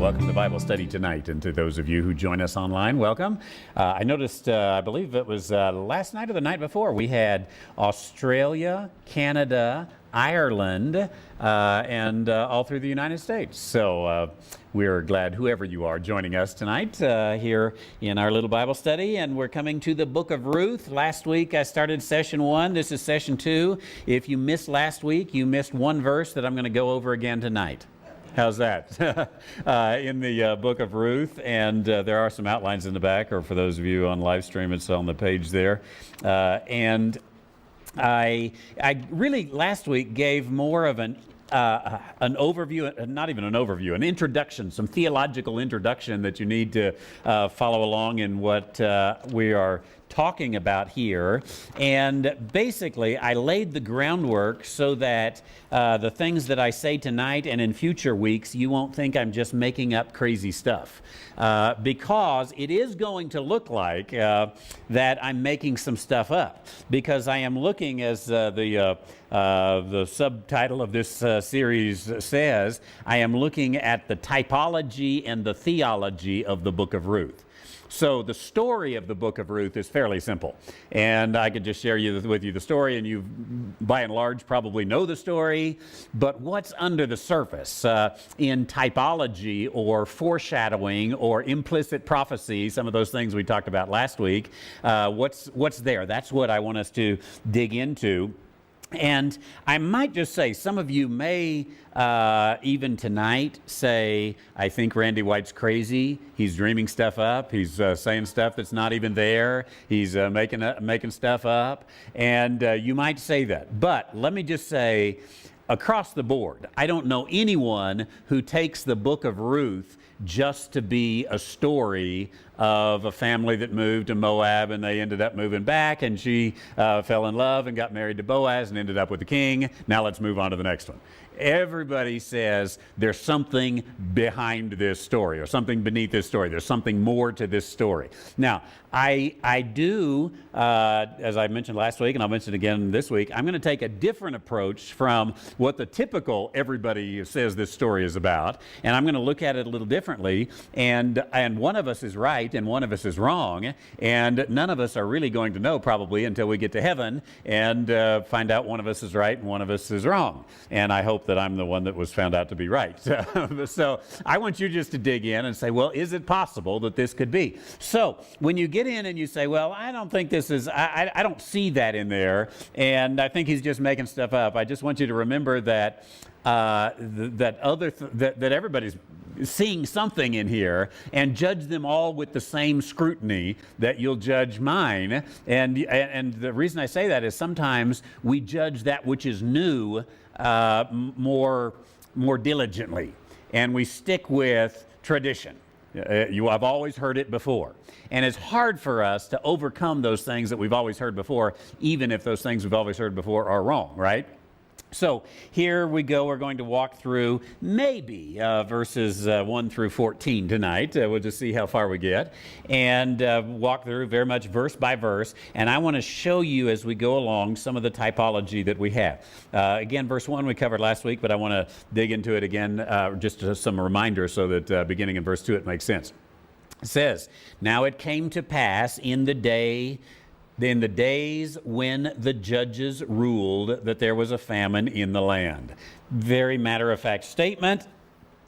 Welcome to Bible study tonight, and to those of you who join us online, welcome. I noticed, I believe it was last night or the night before, we had Australia, Canada, Ireland, and all through the United States. So we're glad, whoever you are, joining us tonight here in our little Bible study. And we're coming to the book of Ruth. Last week I started session 1. This is session 2. If you missed last week, you missed one verse that I'm going to go over again tonight. How's that? In the book of Ruth, and there are some outlines in the back, or for those of you on live stream, it's on the page there. And I really last week gave more of an overview, not even an overview, an introduction, some theological introduction that you need to follow along in what we are talking about here. And basically, I laid the groundwork so that the things that I say tonight and in future weeks, you won't think I'm just making up crazy stuff. Because it is going to look like that I'm making some stuff up. Because I am looking, as the subtitle of this series says, I am looking at the typology and the theology of the book of Ruth. So the story of the book of Ruth is fairly simple, and I could just share with you the story, and you, by and large, probably know the story. But what's under the surface in typology or foreshadowing or implicit prophecy, some of those things we talked about last week, what's there? That's what I want us to dig into. And I might just say, some of you may even tonight say, I think Randy White's crazy. He's dreaming stuff up. He's saying stuff that's not even there. He's making stuff up. And you might say that. But let me just say, across the board, I don't know anyone who takes the book of Ruth just to be a story of a family that moved to Moab, and they ended up moving back, and she fell in love and got married to Boaz and ended up with the king. Now let's move on to the next one. Everybody says there's something behind this story, or something beneath this story. There's something more to this story. Now, I do, as I mentioned last week, and I'll mention again this week, I'm going to take a different approach from what the typical everybody says this story is about, and I'm going to look at it a little differently, and one of us is right and one of us is wrong, and none of us are really going to know probably until we get to heaven and find out one of us is right and one of us is wrong. And I hope that I'm the one that was found out to be right. So I want you just to dig in and say, well, is it possible that this could be? So when you get in and you say, well, I don't think this is, I don't see that in there, and I think he's just making stuff up. I just want you to remember that that everybody's seeing something in here, and judge them all with the same scrutiny that you'll judge mine. And the reason I say that is sometimes we judge that which is new more diligently, and we stick with tradition. I've always heard it before. And it's hard for us to overcome those things that we've always heard before, even if those things we've always heard before are wrong, right? So here we go. We're going to walk through maybe verses 1 through 14 tonight. We'll just see how far we get, and walk through very much verse by verse. And I want to show you as we go along some of the typology that we have. Again, verse 1 we covered last week, but I want to dig into it again, just some reminders so that beginning in verse 2 it makes sense. It says, "Now it came to pass in the days when the judges ruled that there was a famine in the land." Very matter-of-fact statement,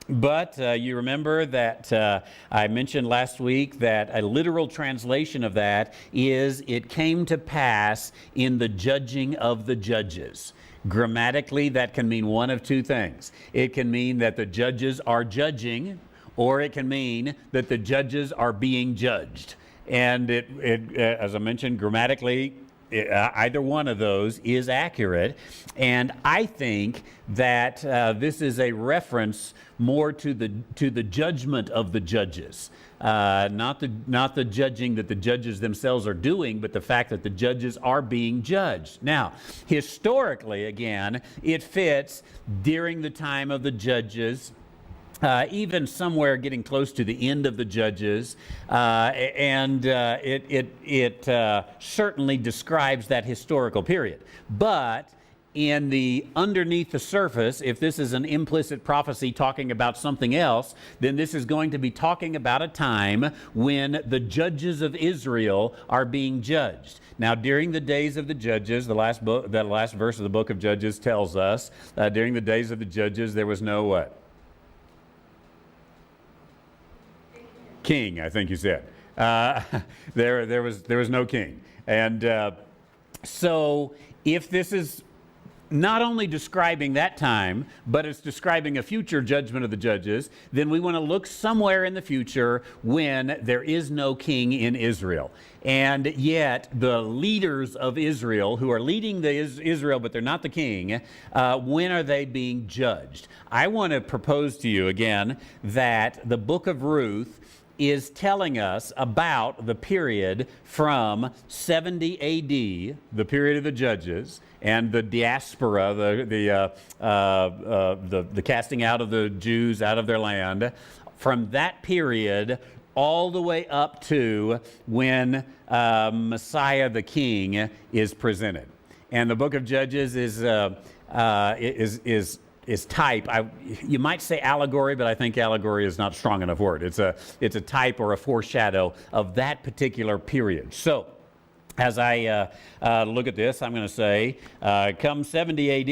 but you remember that I mentioned last week that a literal translation of that is, it came to pass in the judging of the judges. Grammatically, that can mean one of two things. It can mean that the judges are judging, or it can mean that the judges are being judged. And it as I mentioned, grammatically, either one of those is accurate. And I think that this is a reference more to the judgment of the judges, not the judging that the judges themselves are doing, but the fact that the judges are being judged. Now, historically, again, it fits during the time of the judges. Even somewhere getting close to the end of the Judges, and it certainly describes that historical period. But in the underneath the surface, if this is an implicit prophecy talking about something else, then this is going to be talking about a time when the judges of Israel are being judged. Now, during the days of the judges, the last verse of the book of Judges tells us, during the days of the judges, there was no what? King, I think you said. There was no king. And so if this is not only describing that time, but it's describing a future judgment of the judges, then we want to look somewhere in the future when there is no king in Israel. And yet the leaders of Israel, who are leading Israel, but they're not the king, when are they being judged? I want to propose to you again that the book of Ruth is telling us about the period from 70 AD, the period of the judges, and the diaspora, the casting out of the Jews out of their land, from that period all the way up to when Messiah the King is presented. And the book of Judges is type. You might say allegory, but I think allegory is not a strong enough word. It's a type or a foreshadow of that particular period. So, as I look at this, I'm going to say, come 70 AD,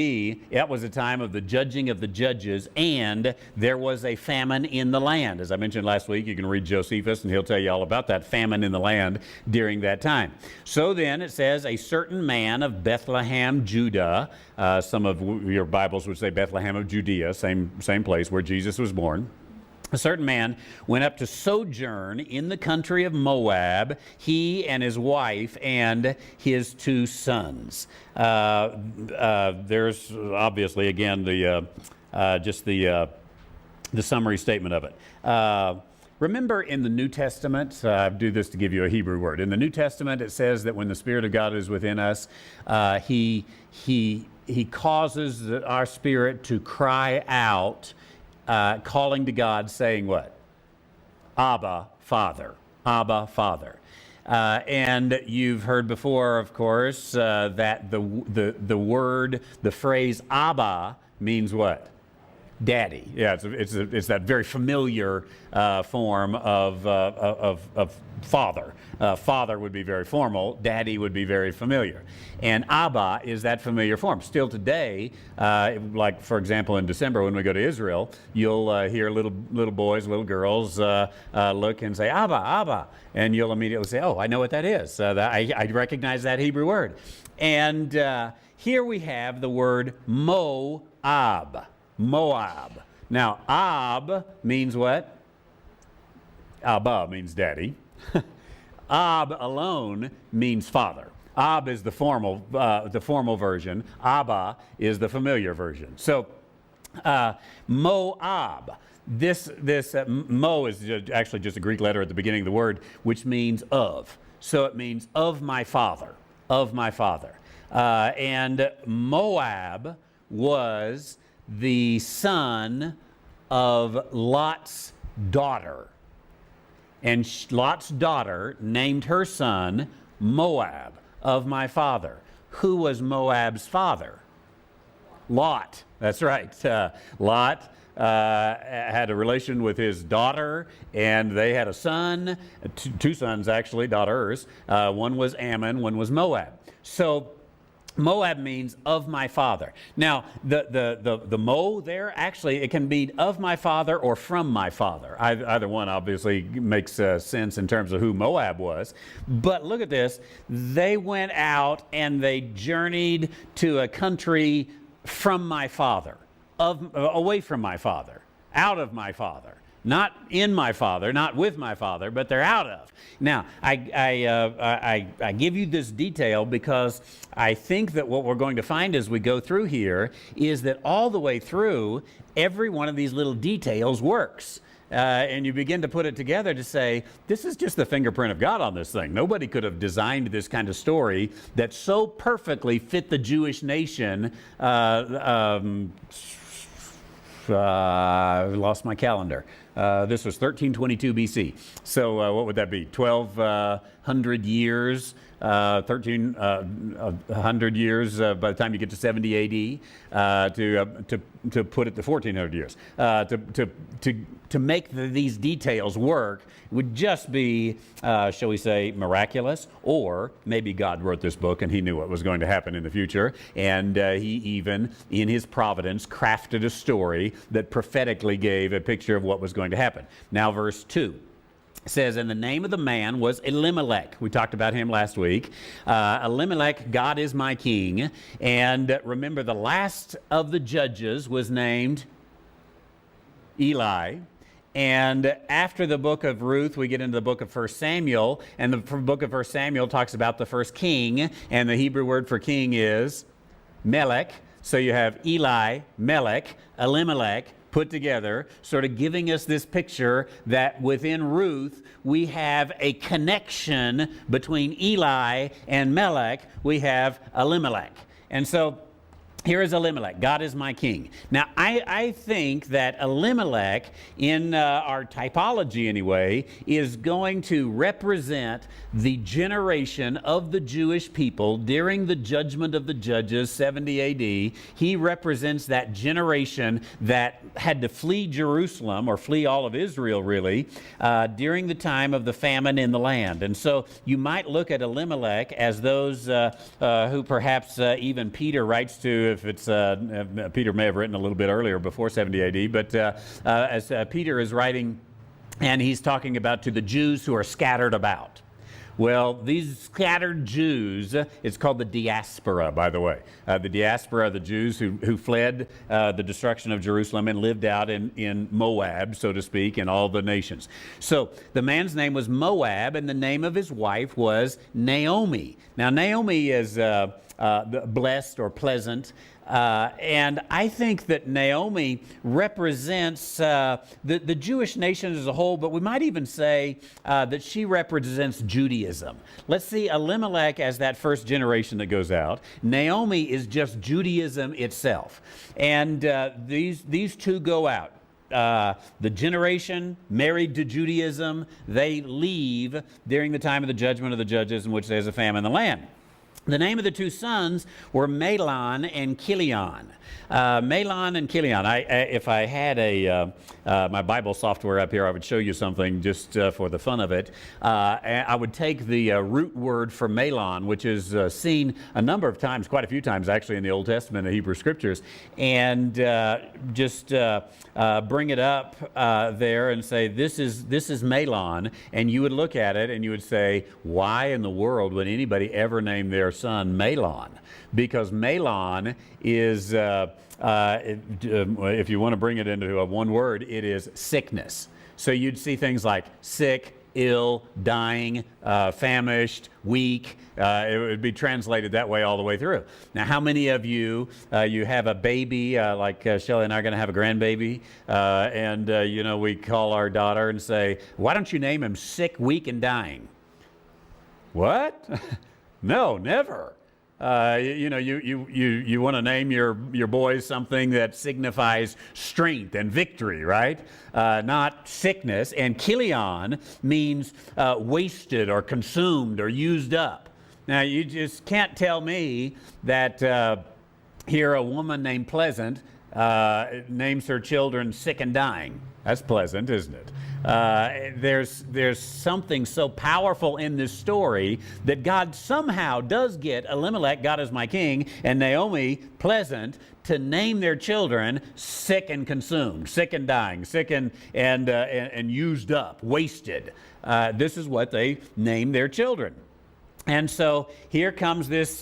it was a time of the judging of the judges, and there was a famine in the land. As I mentioned last week, you can read Josephus, and he'll tell you all about that famine in the land during that time. So then it says, a certain man of Bethlehem, Judah, some of your Bibles would say Bethlehem of Judea, same place where Jesus was born. A certain man went up to sojourn in the country of Moab, he and his wife and his 2 sons. There's obviously, again, the summary statement of it. Remember in the New Testament, I do this to give you a Hebrew word. In the New Testament, it says that when the Spirit of God is within us, He causes our spirit to cry out, calling to God, saying what? Abba, Father. Abba, Father. And you've heard before, of course, that the phrase Abba means what? Daddy. Yeah, it's that very familiar form of father. Father would be very formal. Daddy would be very familiar. And Abba is that familiar form. Still today, like for example in December when we go to Israel, you'll hear little boys, little girls look and say Abba, Abba, and you'll immediately say, oh, I know what that is. I recognize that Hebrew word. And here we have the word Moab. Moab. Now, Ab means what? Abba means daddy. Ab alone means father. Ab is the formal version. Abba is the familiar version. So, Moab. This Mo is actually just a Greek letter at the beginning of the word, which means of. So it means of my father. Of my father. And Moab was the son of Lot's daughter. And Lot's daughter named her son Moab, of my father. Who was Moab's father? Lot. That's right. Lot had a relation with his daughter, and they had a son, 2 sons actually, daughters. One was Ammon, one was Moab. So Moab means of my father. Now, the Mo there, actually, it can be of my father or from my father. Either one obviously makes sense in terms of who Moab was. But look at this. They went out and they journeyed to a country from my father, away from my father, out of my father. Not in my father, not with my father, but they're out of. Now, I give you this detail because I think that what we're going to find as we go through here is that all the way through, every one of these little details works. And you begin to put it together to say, this is just the fingerprint of God on this thing. Nobody could have designed this kind of story that so perfectly fit the Jewish nation. I lost my calendar. This was 1322 BC. So what would that be? 1,200 years, 1,300 years by the time you get to 70 AD, to put it to 1,400 years. To make these details work would just be, shall we say, miraculous, or maybe God wrote this book and he knew what was going to happen in the future, and he even, in his providence, crafted a story that prophetically gave a picture of what was going to happen. Now, verse 2. Says, and the name of the man was Elimelech. We talked about him last week. Elimelech, God is my king. And remember, the last of the judges was named Eli. And after the book of Ruth, we get into the book of 1 Samuel. And the book of 1 Samuel talks about the first king. And the Hebrew word for king is Melech. So you have Eli, Melech, Elimelech, put together, sort of giving us this picture that within Ruth, we have a connection between Eli and Melech. We have Elimelech. And so here is Elimelech. God is my king. Now, I think that Elimelech, in our typology anyway, is going to represent the generation of the Jewish people during the judgment of the judges, 70 AD. He represents that generation that had to flee Jerusalem, or flee all of Israel, really, during the time of the famine in the land. And so you might look at Elimelech as those who perhaps even Peter writes to, if it's Peter may have written a little bit earlier, before 70 AD, but as Peter is writing, and he's talking about to the Jews who are scattered about. Well, these scattered Jews, it's called the diaspora, by the way. The diaspora, the Jews who fled the destruction of Jerusalem and lived out in Moab, so to speak, in all the nations. So the man's name was Moab, and the name of his wife was Naomi. Now, Naomi is blessed or pleasant. And I think that Naomi represents the Jewish nation as a whole, but we might even say that she represents Judaism. Let's see Elimelech as that first generation that goes out. Naomi is just Judaism itself. And these two go out. The generation married to Judaism, they leave during the time of the judgment of the judges, in which there's a famine in the land. The name of the two sons were Mahlon and Chilion. Mahlon and Chilion. If I had my Bible software up here, I would show you something just for the fun of it. I would take the root word for Mahlon, which is seen a number of times, quite a few times actually, in the Old Testament and Hebrew Scriptures, and just bring it up there and say, this is Mahlon, and you would look at it and you would say, why in the world would anybody ever name their son Mahlon? Because Mahlon is, if you want to bring it into one word, it is sickness. So you'd see things like sick, ill, dying, famished, weak. It would be translated that way all the way through. Now, how many of you, you have a baby, like Shelley and I are going to have a grandbaby, and we call our daughter and say, why don't you name him sick, weak, and dying? What? No, never. You want to name your boys something that signifies strength and victory, right? Not sickness. And Chilion means wasted or consumed or used up. Now, you just can't tell me that here a woman named Pleasant names her children sick and dying. That's pleasant, isn't it? There's something so powerful in this story that God somehow does get Elimelech, God is my king, and Naomi, pleasant, to name their children sick and consumed, sick and dying, sick and used up, wasted. This is what they name their children. And so here comes this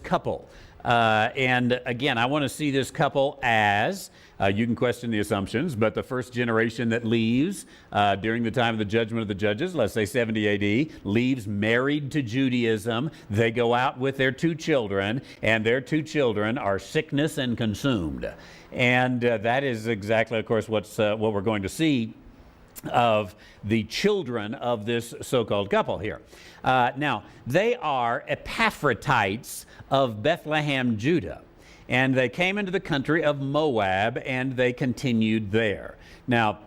couple. And again, I want to see this couple as, you can question the assumptions, but the first generation that leaves during the time of the judgment of the judges, let's say 70 AD, leaves married to Judaism. They go out with their two children, and their two children are sickness and consumed. And that is exactly, of course, what we're going to see of the children of this so-called couple here. Now, they are Epaphrodites of Bethlehem, Judah, and they came into the country of Moab, and they continued there. Now,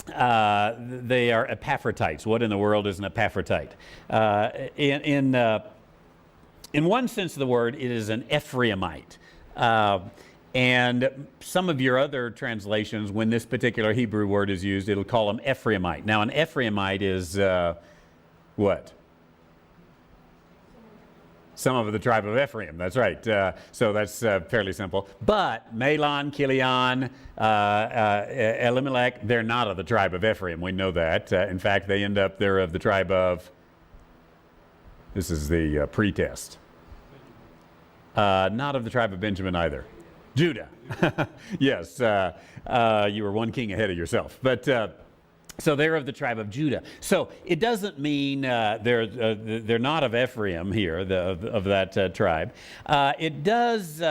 They are Epaphrodites. What in the world is an Epaphrodite? In one sense of the word, it is an Ephraimite. And some of your other translations, when this particular Hebrew word is used, it'll call them Ephraimite. Now, an Ephraimite is what? Some of the tribe of Ephraim, that's right. So that's fairly simple. But Mahlon, Chilion, Elimelech, they're not of the tribe of Ephraim. We know that. In fact, they're of the tribe of, this is the pretest. Not of the tribe of Benjamin either. Judah. Yes, you were one king ahead of yourself. But so they're of the tribe of Judah. So it doesn't mean they're not of Ephraim here, of that tribe. It does.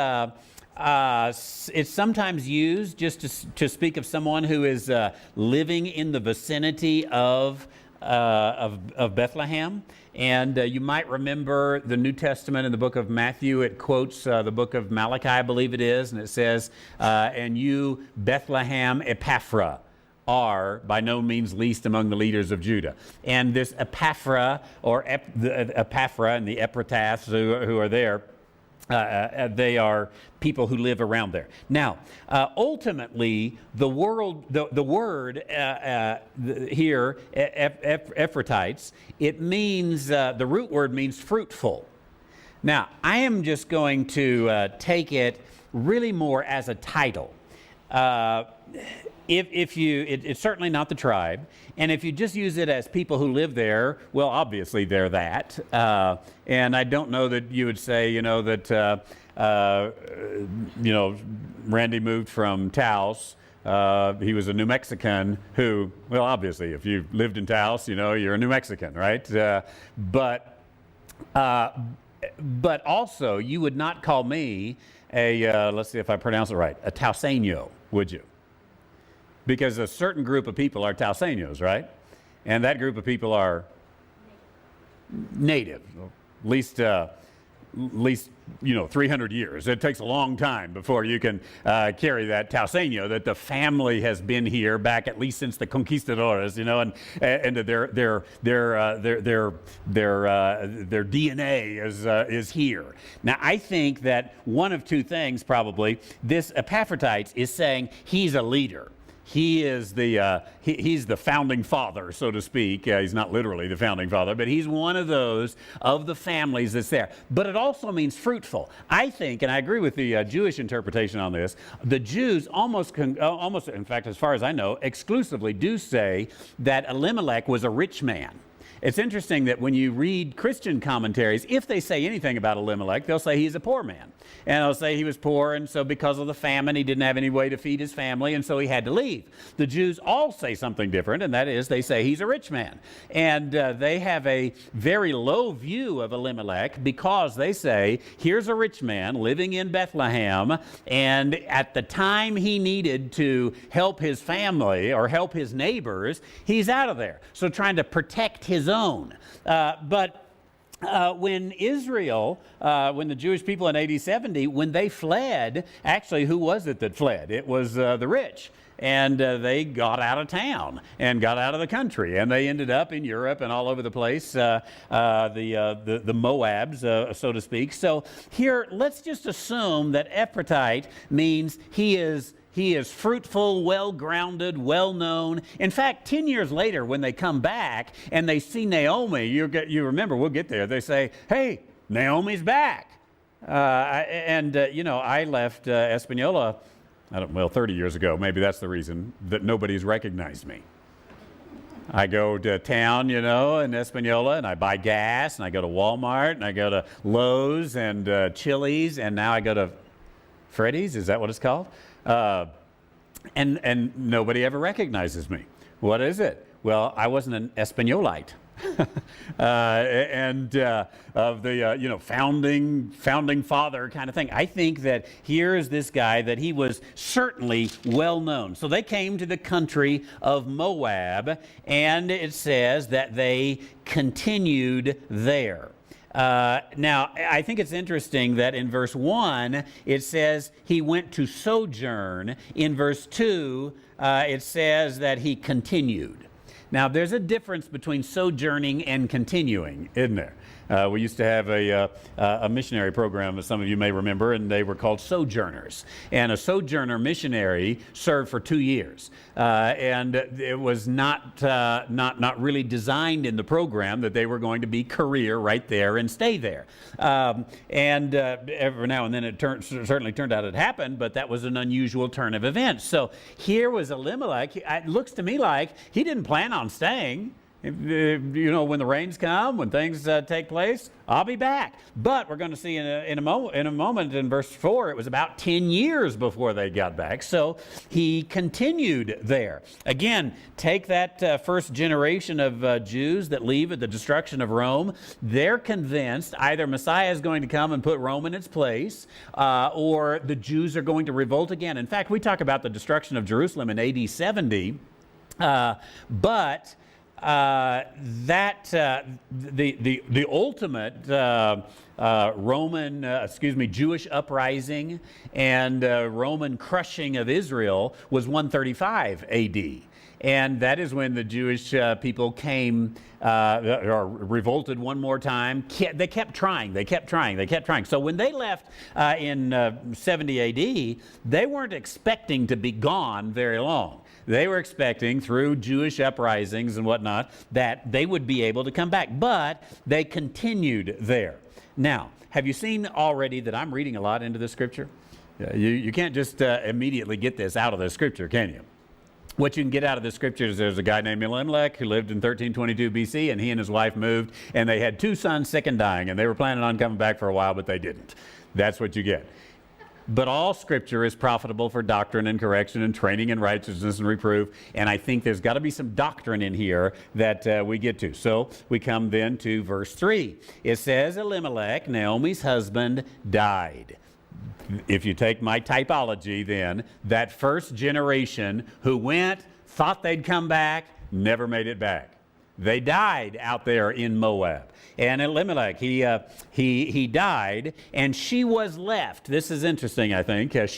It's sometimes used just to speak of someone who is living in the vicinity of Bethlehem. And you might remember the New Testament in the book of Matthew. It quotes the book of Malachi, I believe it is, and it says, and you, Bethlehem Epaphra, are by no means least among the leaders of Judah. And this Epaphra, or the Epaphra and the Ephraths who are there, they are people who live around there. Now, ultimately, the word here, Ephratites, it means, the root word means fruitful. Now, I am just going to take it really more as a title. It's certainly not the tribe, and if you just use it as people who live there, well, obviously they're that. And I don't know that you would say, that Randy moved from Taos. He was a New Mexican who, well, obviously, if you lived in Taos, you're a New Mexican, right? But also, you would not call me let's see if I pronounce it right, a Taoseño, would you? Because a certain group of people are Taoseños, right? And that group of people are native, at least 300 years. It takes a long time before you can carry that Taoseño, that the family has been here back at least since the conquistadores, and their DNA is here. Now, I think that one of two things probably, this Epaphrodites is saying he's a leader. He is he's the founding father, so to speak. He's not literally the founding father, but he's one of those of the families that's there. But it also means fruitful. I think, and I agree with the Jewish interpretation on this, the Jews almost, in fact, as far as I know, exclusively do say that Elimelech was a rich man. It's interesting that when you read Christian commentaries, if they say anything about Elimelech, they'll say he's a poor man. And they'll say he was poor, and so because of the famine, he didn't have any way to feed his family, and so he had to leave. The Jews all say something different, and that is they say he's a rich man. And they have a very low view of Elimelech because they say, here's a rich man living in Bethlehem, and at the time he needed to help his family or help his neighbors, he's out of there. So trying to protect his own. When Israel, when the Jewish people in AD 70, when they fled, actually, who was it that fled? It was the rich. And they got out of town and got out of the country. And they ended up in Europe and all over the place, the Moabs, so to speak. So here, let's just assume that Ephratite means he is fruitful, well-grounded, well-known. In fact, 10 years later, when they come back and they see Naomi, you remember, we'll get there, they say, hey, Naomi's back. I left Espanola, 30 years ago. Maybe that's the reason that nobody's recognized me. I go to town, in Espanola, and I buy gas, and I go to Walmart, and I go to Lowe's and Chili's, and now I go to Freddy's. Is that what it's called? And nobody ever recognizes me. What is it? Well, I wasn't an Espanolite. Of the founding father kind of thing. I think that here is this guy that he was certainly well known. So they came to the country of Moab, and it says that they continued there. Now, I think it's interesting that in verse 1, it says he went to sojourn. In verse 2, it says that he continued. Now, there's a difference between sojourning and continuing, isn't there? We used to have a missionary program, as some of you may remember, and they were called sojourners. And a sojourner missionary served for 2 years. And it was not really designed in the program that they were going to be career right there and stay there. And every now and then it certainly turned out it happened, but that was an unusual turn of events. So here was Elimelech. It looks to me like he didn't plan on staying. When the rains come, when things take place, I'll be back. But we're going to see in a moment in verse 4, it was about 10 years before they got back. So he continued there. Again, take that first generation of Jews that leave at the destruction of Rome. They're convinced either Messiah is going to come and put Rome in its place, or the Jews are going to revolt again. In fact, we talk about the destruction of Jerusalem in AD 70, but the ultimate Jewish uprising and Roman crushing of Israel was 135 A.D. And that is when the Jewish people came, or revolted one more time. They kept trying. So when they left in 70 A.D., they weren't expecting to be gone very long. They were expecting, through Jewish uprisings and whatnot, that they would be able to come back. But they continued there. Now, have you seen already that I'm reading a lot into the Scripture? You can't just immediately get this out of the Scripture, can you? What you can get out of the Scripture is there's a guy named Elimelech who lived in 1322 BC, and he and his wife moved, and they had 2 sons sick and dying, and they were planning on coming back for a while, but they didn't. That's what you get. But all Scripture is profitable for doctrine and correction and training in righteousness and reproof. And I think there's got to be some doctrine in here that we get to. So we come then to verse 3. It says, Elimelech, Naomi's husband, died. If you take my typology then, that first generation who went, thought they'd come back, never made it back. They died out there in Moab. And Elimelech, he died, and she was left. This is interesting, I think. Let's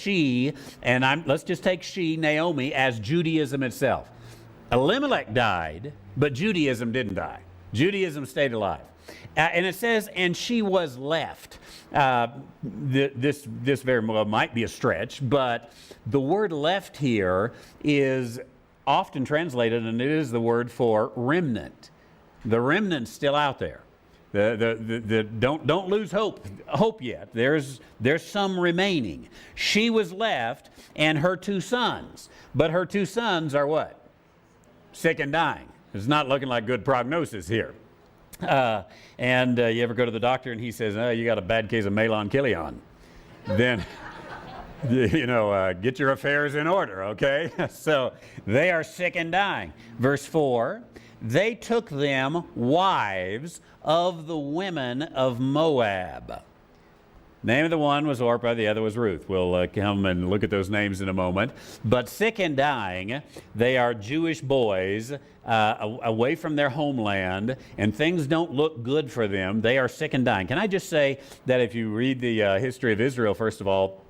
just take Naomi, as Judaism itself. Elimelech died, but Judaism didn't die. Judaism stayed alive. And it says, and she was left. This very well might be a stretch, but the word left here is often translated, and it is the word for remnant. The remnant's still out there. Don't lose hope yet. There's some remaining. She was left, and her 2 sons. But her 2 sons are what? Sick and dying. It's not looking like good prognosis here. And you ever go to the doctor and he says, you got a bad case of melancholion. Then get your affairs in order, okay? So they are sick and dying. Verse 4, they took them wives of the women of Moab. Name of the one was Orpah, the other was Ruth. We'll come and look at those names in a moment. But sick and dying, they are Jewish boys away from their homeland, and things don't look good for them. They are sick and dying. Can I just say that if you read the history of Israel, first of all,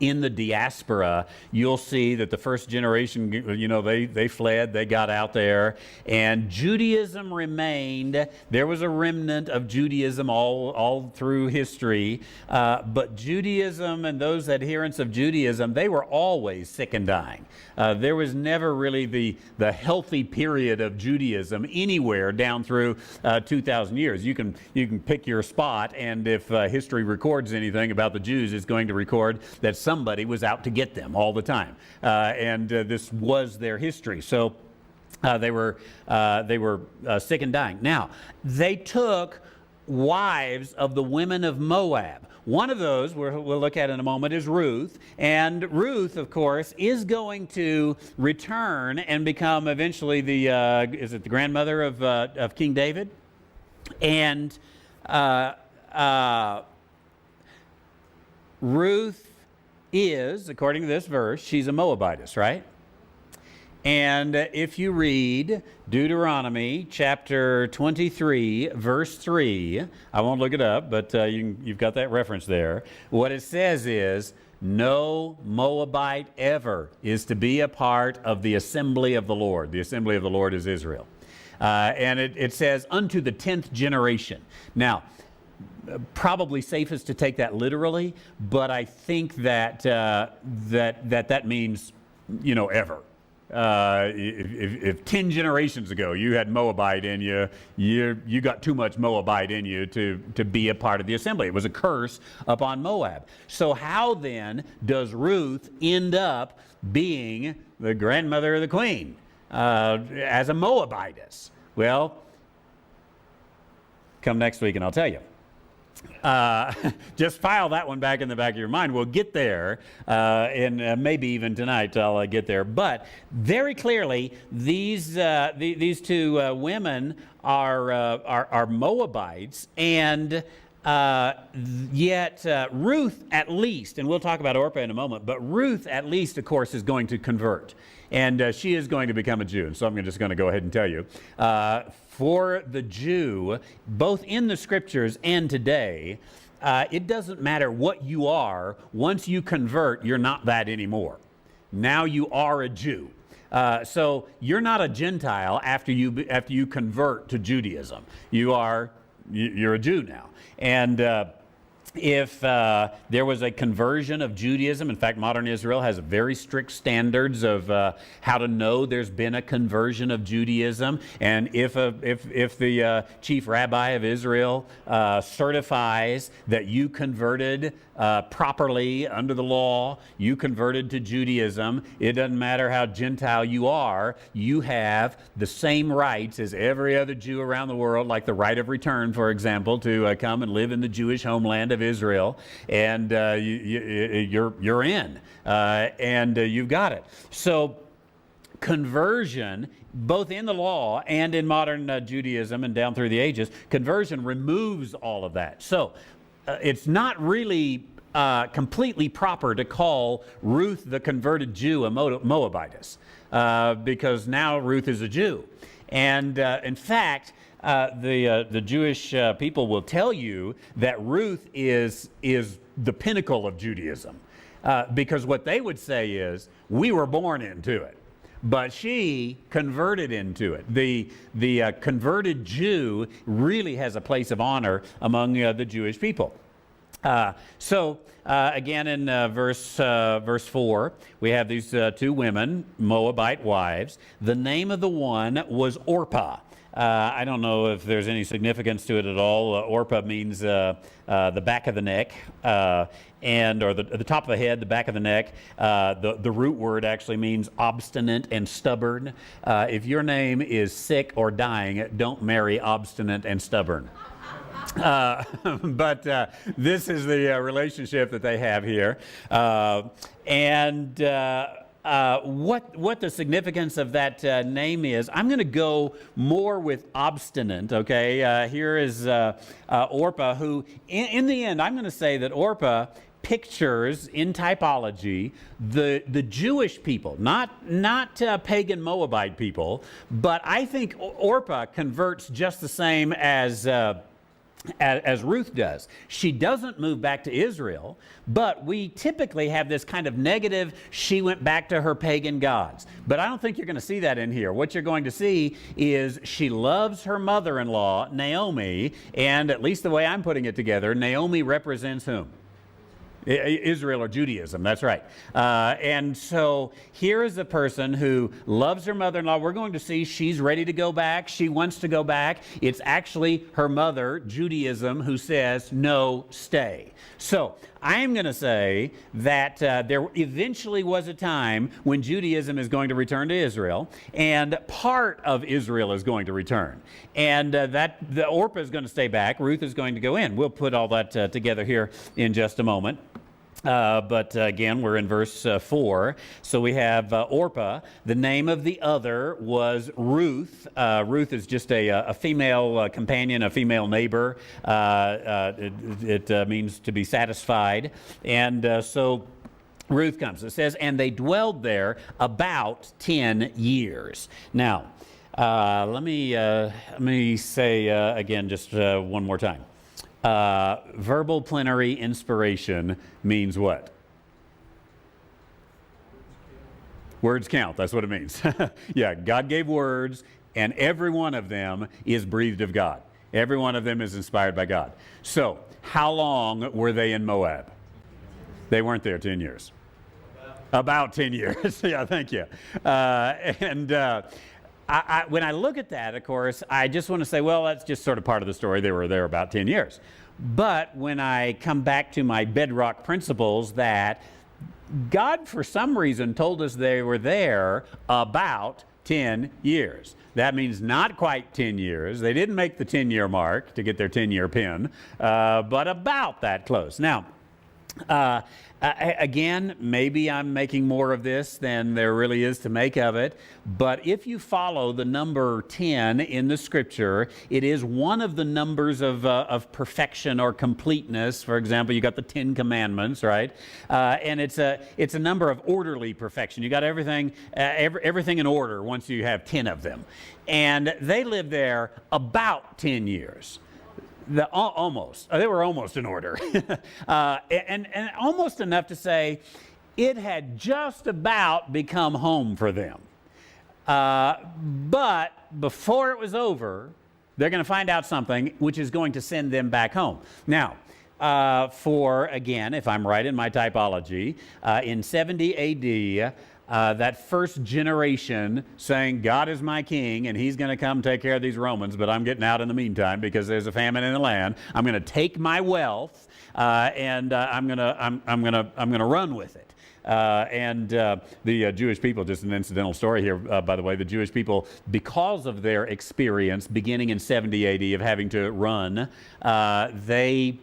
in the diaspora, you'll see that the first generation, they fled, they got out there, and Judaism remained. There was a remnant of Judaism all through history, but Judaism and those adherents of Judaism, they were always sick and dying. There was never really the healthy period of Judaism anywhere down through 2,000 years. You can pick your spot, and if history records anything about the Jews, it's going to record that somebody was out to get them all the time, and this was their history. So they were sick and dying. Now, they took wives of the women of Moab. One of those we'll look at in a moment is Ruth, and Ruth, of course, is going to return and become eventually the grandmother of King David, and Ruth is, according to this verse, she's a Moabitess, right? And if you read Deuteronomy chapter 23, verse 3, I won't look it up, but you've got that reference there. What it says is, no Moabite ever is to be a part of the assembly of the Lord. The assembly of the Lord is Israel. And it says, unto the 10th generation. Now, probably safest to take that literally, but I think that that means, ever. If 10 generations ago you had Moabite in you, you got too much Moabite in you to be a part of the assembly. It was a curse upon Moab. So how then does Ruth end up being the grandmother of the queen as a Moabitess? Well, come next week and I'll tell you. Just file that one back in the back of your mind. We'll get there, and maybe even tonight I'll get there. But very clearly, these two women are Moabites, and yet Ruth at least, and we'll talk about Orpah in a moment, but Ruth at least, of course, is going to convert. And she is going to become a Jew. And so I'm just going to go ahead and tell you. For the Jew, both in the Scriptures and today, it doesn't matter what you are. Once you convert, you're not that anymore. Now you are a Jew. So you're not a Gentile after you convert to Judaism. You're a Jew now. And if there was a conversion of Judaism, in fact, modern Israel has very strict standards of how to know there's been a conversion of Judaism. And if the chief rabbi of Israel certifies that you converted properly under the law, you converted to Judaism, it doesn't matter how Gentile you are, you have the same rights as every other Jew around the world, like the right of return, for example, to come and live in the Jewish homeland of Israel, and you're in, and you've got it. So conversion, both in the law and in modern Judaism and down through the ages, conversion removes all of that. So it's not really completely proper to call Ruth the converted Jew a Moabitess, because now Ruth is a Jew. And in fact, the Jewish people will tell you that Ruth is the pinnacle of Judaism, because what they would say is, we were born into it, but she converted into it. The converted Jew really has a place of honor among the Jewish people. So again in verse 4, we have these two women, Moabite wives. The name of the one was Orpah. I don't know if there's any significance to it at all. Orpah means the back of the neck, or the top of the head, the back of the neck. The root word actually means obstinate and stubborn. If your name is sick or dying, don't marry obstinate and stubborn. But this is the relationship that they have here. What the significance of that name is, I'm going to go more with obstinate, okay? Here is Orpah, who, in the end, I'm going to say that Orpah pictures in typology the Jewish people, not pagan Moabite people, but I think Orpah converts just the same as Ruth does. She doesn't move back to Israel, but we typically have this kind of negative, she went back to her pagan gods. But I don't think you're going to see that in here. What you're going to see is she loves her mother-in-law, Naomi, and at least the way I'm putting it together, Naomi represents whom? Israel or Judaism, that's right. And so here is a person who loves her mother-in-law. We're going to see she's ready to go back. She wants to go back. It's actually her mother, Judaism, who says, no, stay. So I'm going to say that there eventually was a time when Judaism is going to return to Israel, and part of Israel is going to return. And the Orpah is going to stay back. Ruth is going to go in. We'll put all that together here in just a moment. But again, we're in verse 4. So we have Orpah. The name of the other was Ruth. Ruth is just a female companion, a female neighbor. It means to be satisfied. And so Ruth comes. It says, and they dwelled there about 10 years. Now, let me say again just one more time. Verbal plenary inspiration means what? Words count. That's what it means. Yeah, God gave words, and every one of them is breathed of God. Every one of them is inspired by God. So, how long were they in Moab? They weren't there 10 years. About 10 years. Yeah, thank you. When I look at that, of course, I just want to say, well, that's just sort of part of the story. They were there about 10 years. But when I come back to my bedrock principles that God, for some reason, told us they were there about 10 years. That means not quite 10 years. They didn't make the 10-year mark to get their 10-year pin, but about that close. Now, again, maybe I'm making more of this than there really is to make of it, but if you follow the number 10 in the Scripture, it is one of the numbers of perfection or completeness. For example, you got the 10 Commandments, right? And it's a number of orderly perfection. You got everything in order once you have 10 of them. And they lived there about 10 years. They were almost in order. and almost enough to say it had just about become home for them. But before it was over, they're going to find out something which is going to send them back home. Now, again, if I'm right in my typology, in 70 A.D., that first generation saying, God is my king and he's going to come take care of these Romans, but I'm getting out in the meantime because there's a famine in the land. I'm going to take my wealth and I'm going to run with it. The Jewish people, just an incidental story here, by the way, the Jewish people, because of their experience beginning in 70 AD of having to run, they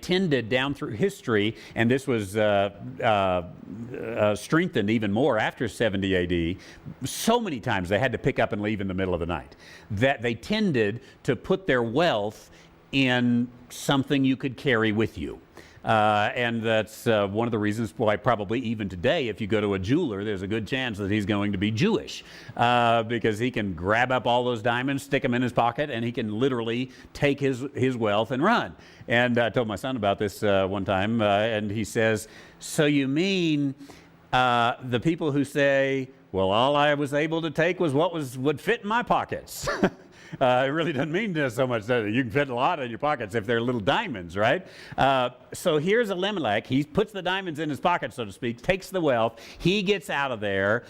tended down through history, and this was strengthened even more after 70 AD, so many times they had to pick up and leave in the middle of the night, that they tended to put their wealth in something you could carry with you. And that's one of the reasons why probably even today, if you go to a jeweler, there's a good chance that he's going to be Jewish because he can grab up all those diamonds, stick them in his pocket, and he can literally take his wealth and run. And I told my son about this one time, and he says, so you mean the people who say, well, all I was able to take was what would fit in my pockets. It really doesn't mean so much that you can fit a lot in your pockets if they're little diamonds, right? So here's Elimelech. He puts the diamonds in his pocket, so to speak, takes the wealth. He gets out of there,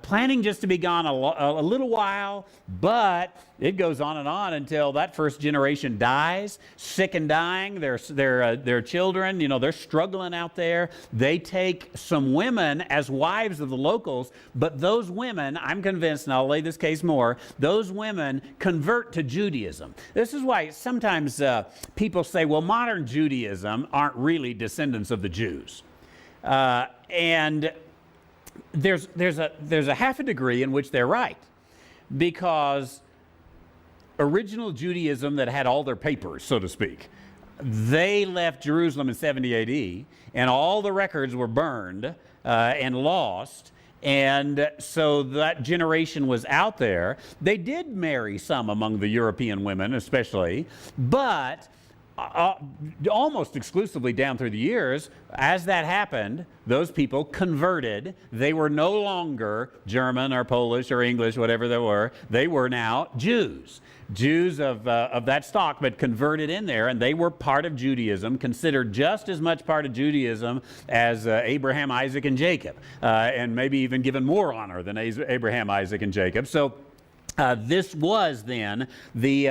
planning just to be gone a little while, but it goes on and on until that first generation dies, sick and dying. Their children, they're struggling out there. They take some women as wives of the locals, but those women, I'm convinced, and I'll lay this case more, those women convert to Judaism. This is why sometimes people say, well, modern Judaism aren't really descendants of the Jews. And there's a half a degree in which they're right, because original Judaism that had all their papers, so to speak, they left Jerusalem in 70 AD, and all the records were burned and lost. And so that generation was out there. They did marry some among the European women especially, but almost exclusively down through the years, as that happened, those people converted. They were no longer German or Polish or English, whatever they were. They were now Jews. Jews of that stock, but converted in there, and they were part of Judaism, considered just as much part of Judaism as Abraham, Isaac, and Jacob, and maybe even given more honor than Abraham, Isaac, and Jacob. So this was then the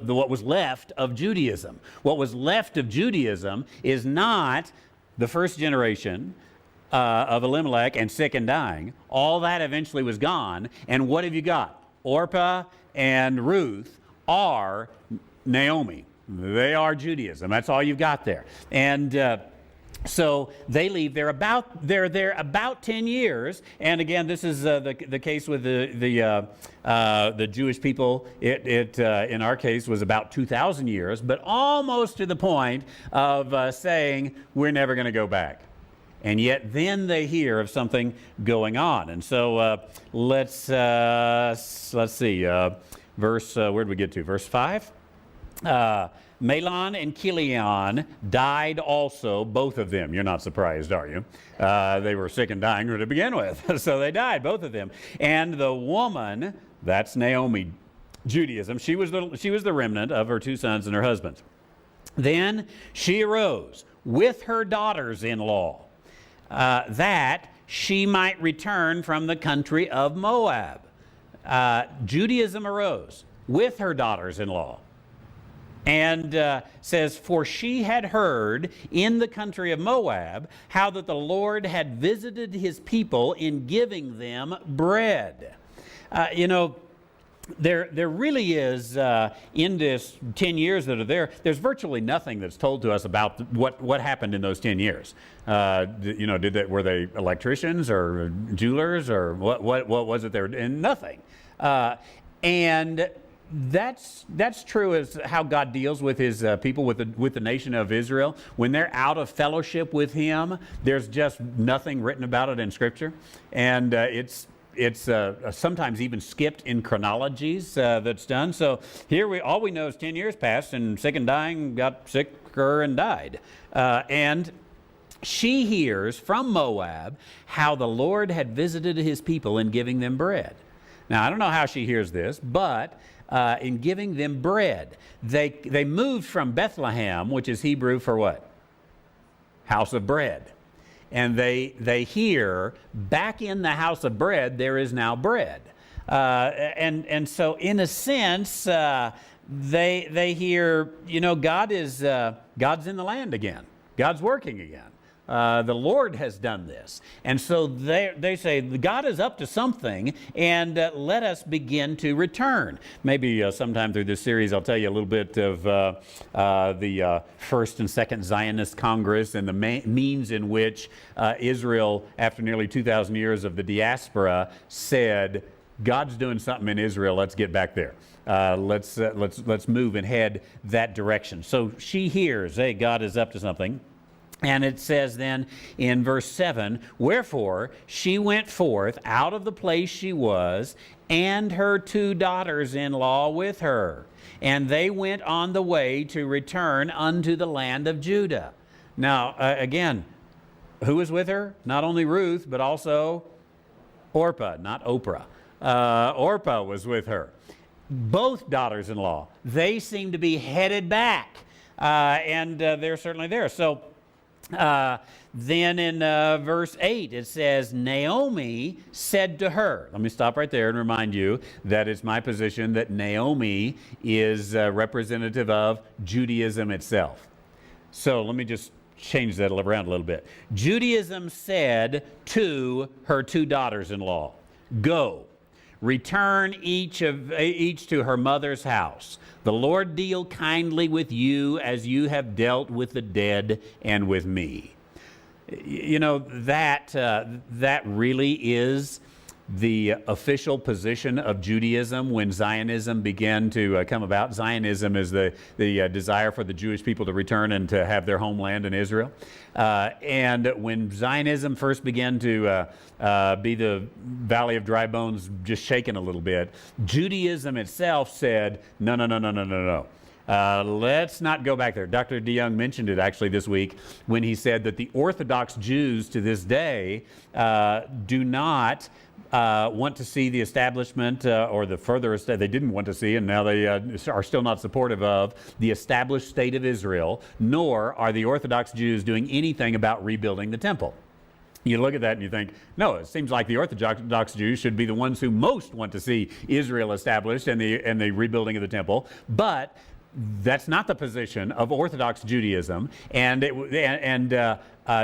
what was left of Judaism. What was left of Judaism is not the first generation of Elimelech and sick and dying. All that eventually was gone. And what have you got? Orpah and Ruth are Naomi. They are Judaism. That's all you've got there. And so they leave. They're there about 10 years. And again, this is the case with the Jewish people. It in our case was about 2,000 years, but almost to the point of saying we're never going to go back. And yet then they hear of something going on. And so let's see, where did we get to? Verse 5? Mahlon and Chilion died also, both of them. You're not surprised, are you? They were sick and dying to begin with, so they died, both of them. And the woman, that's Naomi, Judaism, she was the remnant of her 2 sons and her husband. Then she arose with her daughters-in-law, that she might return from the country of Moab. Judaism arose with her daughters-in-law. And says, for she had heard in the country of Moab how that the Lord had visited his people in giving them bread. There really is, in this 10 years that are there's virtually nothing that's told to us about what happened in those 10 years. Were they electricians or jewelers or what was it there? And nothing. And that's true as how God deals with his people, with the nation of Israel. When they're out of fellowship with him, there's just nothing written about it in Scripture. And it's sometimes even skipped in chronologies that's done. So here all we know is 10 years passed, and sick and dying got sicker and died. And she hears from Moab how the Lord had visited his people in giving them bread. Now, I don't know how she hears this, but in giving them bread, they moved from Bethlehem, which is Hebrew for what? House of bread. And they hear, back in the house of bread, there is now bread. And so, in a sense, they hear, God's in the land again. God's working again. The Lord has done this. And so they say, God is up to something, and let us begin to return. Maybe sometime through this series I'll tell you a little bit of the First and Second Zionist Congress and the means in which Israel, after nearly 2,000 years of the diaspora, said, God's doing something in Israel, let's get back there. Let's move and head that direction. So she hears, hey, God is up to something. And it says then in verse 7, wherefore she went forth out of the place she was, and her 2 daughters-in-law with her. And they went on the way to return unto the land of Judah. Now, again, who was with her? Not only Ruth, but also Orpah, not Oprah. Orpah was with her. Both daughters-in-law, they seem to be headed back. And they're certainly there. So, then in verse 8 it says, Naomi said to her. Let me stop right there and remind you that it's my position that Naomi is representative of Judaism itself. So let me just change that around a little bit. Judaism said to her 2 daughters-in-law, go, return each to her mother's house. The Lord deal kindly with you as you have dealt with the dead and with me. That really is the official position of Judaism when Zionism began to come about. Zionism is the desire for the Jewish people to return and to have their homeland in Israel. And when Zionism first began to be the Valley of Dry Bones just shaken a little bit, Judaism itself said, no. Let's not go back there. Dr. DeYoung mentioned it actually this week when he said that the Orthodox Jews to this day do not want to see the establishment or the further they didn't want to see, and now they are still not supportive of the established state of Israel, nor are the Orthodox Jews doing anything about rebuilding the temple. You look at that and you think, no, it seems like the Orthodox Jews should be the ones who most want to see Israel established and the rebuilding of the temple, but that's not the position of Orthodox Judaism. And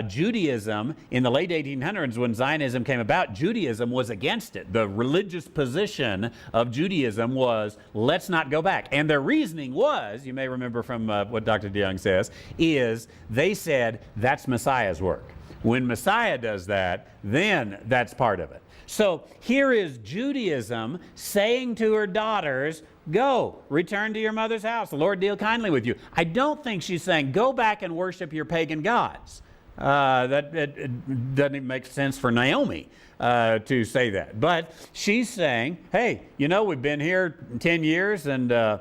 Judaism in the late 1800s, when Zionism came about, Judaism was against it. The religious position of Judaism was, let's not go back. And their reasoning was, you may remember from what Dr. DeYoung says, is they said that's Messiah's work. When Messiah does that, then that's part of it. So here is Judaism saying to her daughters, go, return to your mother's house. The Lord deal kindly with you. I don't think she's saying, go back and worship your pagan gods. It doesn't even make sense for Naomi to say that. But she's saying, hey, we've been here 10 years, and if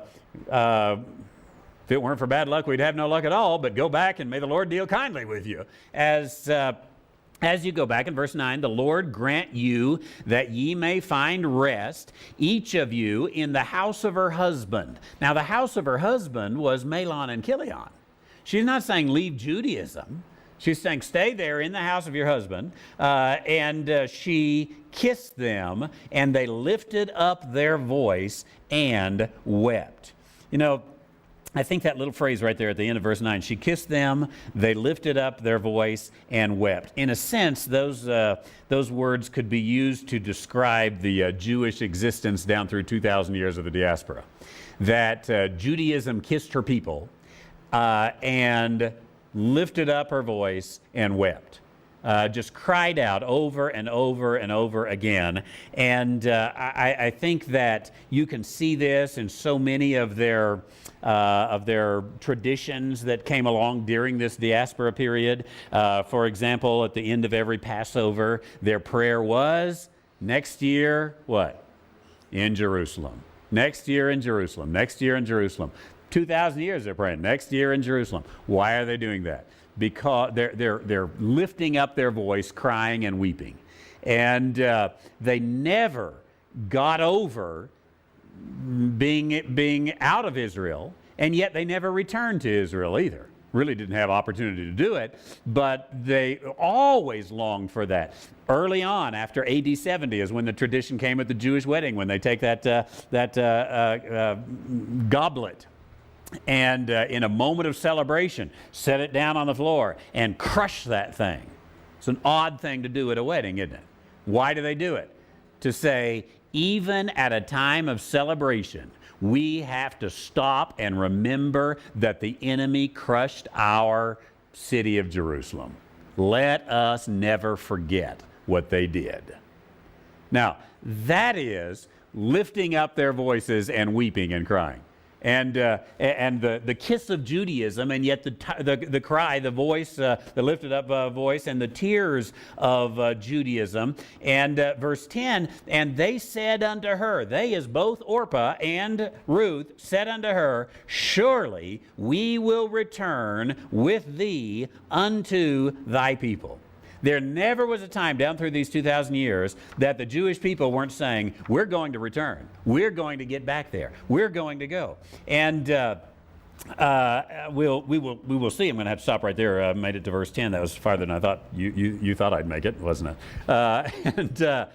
it weren't for bad luck, we'd have no luck at all, but go back and may the Lord deal kindly with you. As you go back in verse 9, the Lord grant you that ye may find rest, each of you in the house of her husband. Now, the house of her husband was Mahlon and Chilion. She's not saying leave Judaism. She's saying stay there in the house of your husband. And she kissed them, and they lifted up their voice and wept. I think that little phrase right there at the end of verse 9, she kissed them, they lifted up their voice and wept. In a sense, those words could be used to describe the Jewish existence down through 2,000 years of the diaspora. That Judaism kissed her people and lifted up her voice and wept. Just cried out over and over and over again. And I think that you can see this in so many of their traditions that came along during this diaspora period. For example, at the end of every Passover, their prayer was, next year, what? In Jerusalem. Next year in Jerusalem. Next year in Jerusalem. 2,000 years they're praying, next year in Jerusalem. Why are they doing that? Because they're lifting up their voice, crying and weeping. And they never got over being out of Israel, and yet they never returned to Israel either. Really didn't have opportunity to do it, but they always longed for that. Early on, after AD 70, is when the tradition came at the Jewish wedding, when they take that goblet and in a moment of celebration, set it down on the floor and crush that thing. It's an odd thing to do at a wedding, isn't it? Why do they do it? To say, even at a time of celebration, we have to stop and remember that the enemy crushed our city of Jerusalem. Let us never forget what they did. Now, that is lifting up their voices and weeping and crying. And the kiss of Judaism, and yet the cry, the voice, the lifted up voice, and the tears of Judaism. And verse 10, and they said unto her, they is both Orpah and Ruth, said unto her, surely we will return with thee unto thy people. There never was a time down through these 2,000 years that the Jewish people weren't saying, we're going to return. We're going to get back there. We're going to go. And we will see. I'm going to have to stop right there. I made it to verse 10. That was farther than I thought. You thought I'd make it, wasn't it?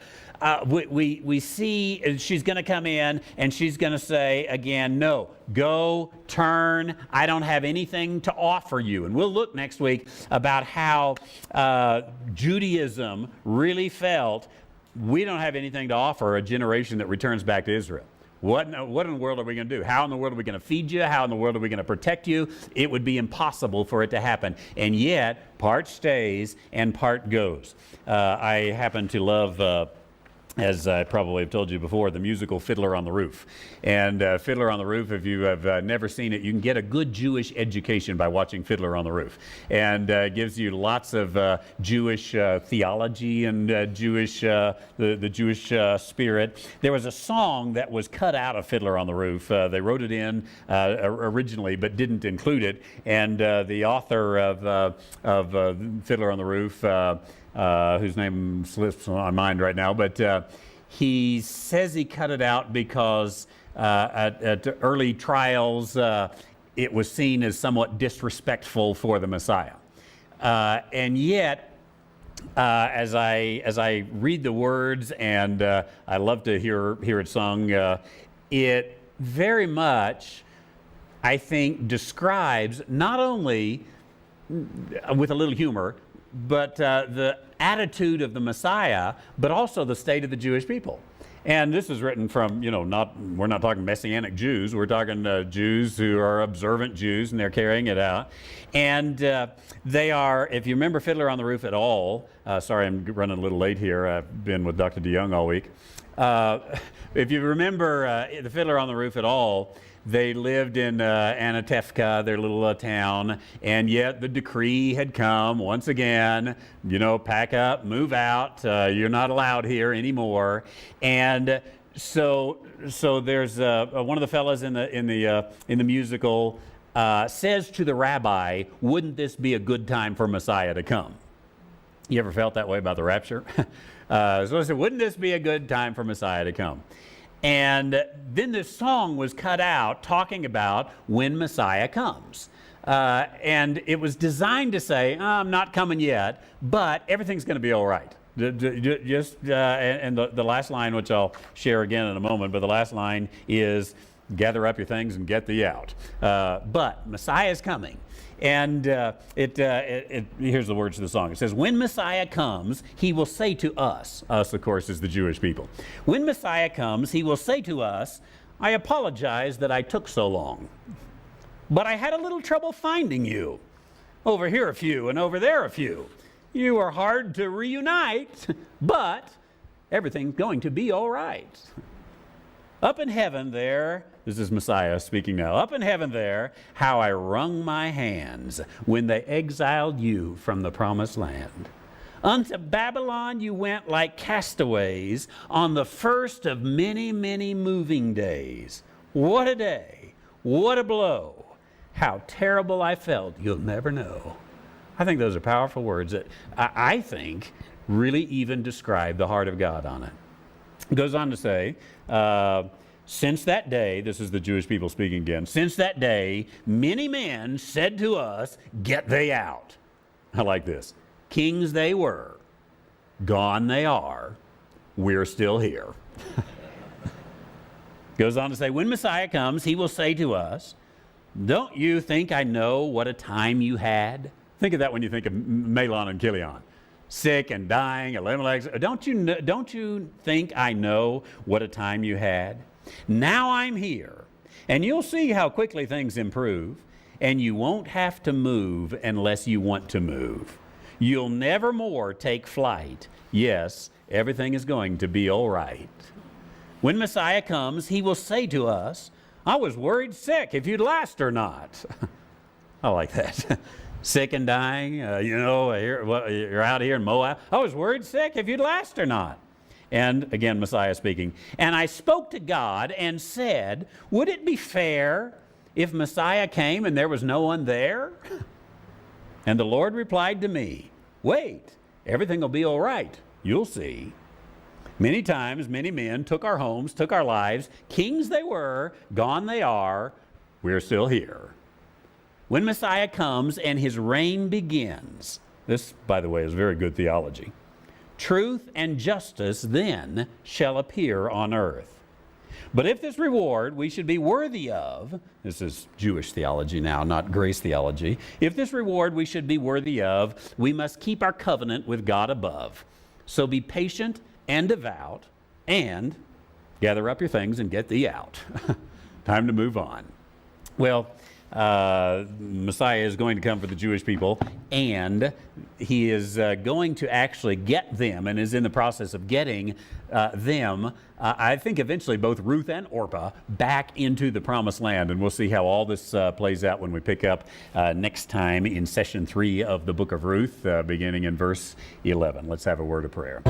We see she's going to come in and she's going to say again, no, go, turn. I don't have anything to offer you. And we'll look next week about how Judaism really felt, we don't have anything to offer a generation that returns back to Israel. What in the world are we going to do? How in the world are we going to feed you? How in the world are we going to protect you? It would be impossible for it to happen. And yet, part stays and part goes. I happen to love... as I probably have told you before, the musical Fiddler on the Roof. And Fiddler on the Roof, if you have never seen it, you can get a good Jewish education by watching Fiddler on the Roof. And gives you lots of Jewish theology and the Jewish spirit. There was a song that was cut out of Fiddler on the Roof. They wrote it in originally, but didn't include it. And the author of Fiddler on the Roof, whose name slips my mind right now, but he says he cut it out because at early trials it was seen as somewhat disrespectful for the Messiah. And yet, as I read the words, and I love to hear it sung, it very much, I think, describes not only, with a little humor, but the attitude of the Messiah, but also the state of the Jewish people. And this is written from, we're not talking Messianic Jews, we're talking Jews who are observant Jews, and they're carrying it out. And they are, if you remember Fiddler on the Roof at all, sorry I'm running a little late here, I've been with Dr. DeYoung all week. If you remember the Fiddler on the Roof at all, They lived in Anatevka, their little town, and yet the decree had come once again, pack up, move out, you're not allowed here anymore. And so there's one of the fellas in the musical says to the rabbi, wouldn't this be a good time for Messiah to come? You ever felt that way about the rapture? So I said, wouldn't this be a good time for Messiah to come? And then this song was cut out talking about when Messiah comes. And it was designed to say, I'm not coming yet, but everything's going to be all right. And the last line, which I'll share again in a moment, but the last line is, gather up your things and get thee out. But Messiah is coming. And here's the words of the song. It says, when Messiah comes, he will say to us, of course, is the Jewish people. When Messiah comes, he will say to us, I apologize that I took so long, but I had a little trouble finding you. Over here a few and over there a few. You are hard to reunite, but everything's going to be all right. Up in heaven there, this is Messiah speaking now, up in heaven there, how I wrung my hands when they exiled you from the promised land. Unto Babylon you went like castaways on the first of many, many moving days. What a day, what a blow, how terrible I felt, you'll never know. I think those are powerful words that I think really even describe the heart of God on it. It goes on to say, since that day, this is the Jewish people speaking again, since that day, many men said to us, get they out. I like this. Kings they were, gone they are, we're still here. Goes on to say, when Messiah comes, he will say to us, don't you think I know what a time you had? Think of that when you think of Mahlon and Chilion. Sick and dying, Elimelech. Don't you think I know what a time you had? Now I'm here, and you'll see how quickly things improve, and you won't have to move unless you want to move. You'll never more take flight. Yes, everything is going to be all right. When Messiah comes, he will say to us, I was worried sick if you'd last or not. I like that. Sick and dying, you're out here in Moab. I was worried sick if you'd last or not. And again, Messiah speaking. And I spoke to God and said, would it be fair if Messiah came and there was no one there? And the Lord replied to me, wait, everything will be all right. You'll see. Many times, many men took our homes, took our lives. Kings they were, gone they are. We're still here. When Messiah comes and his reign begins, this, by the way, is very good theology. Truth and justice then shall appear on earth. But if this reward we should be worthy of, this is Jewish theology now, not grace theology. If this reward we should be worthy of, we must keep our covenant with God above. So be patient and devout, and gather up your things and get thee out. Time to move on. Well, Messiah is going to come for the Jewish people, and he is going to actually get them, and is in the process of getting them, I think eventually both Ruth and Orpah, back into the promised land. And we'll see how all this plays out when we pick up next time in session 3 of the book of Ruth, beginning in verse 11. Let's have a word of prayer.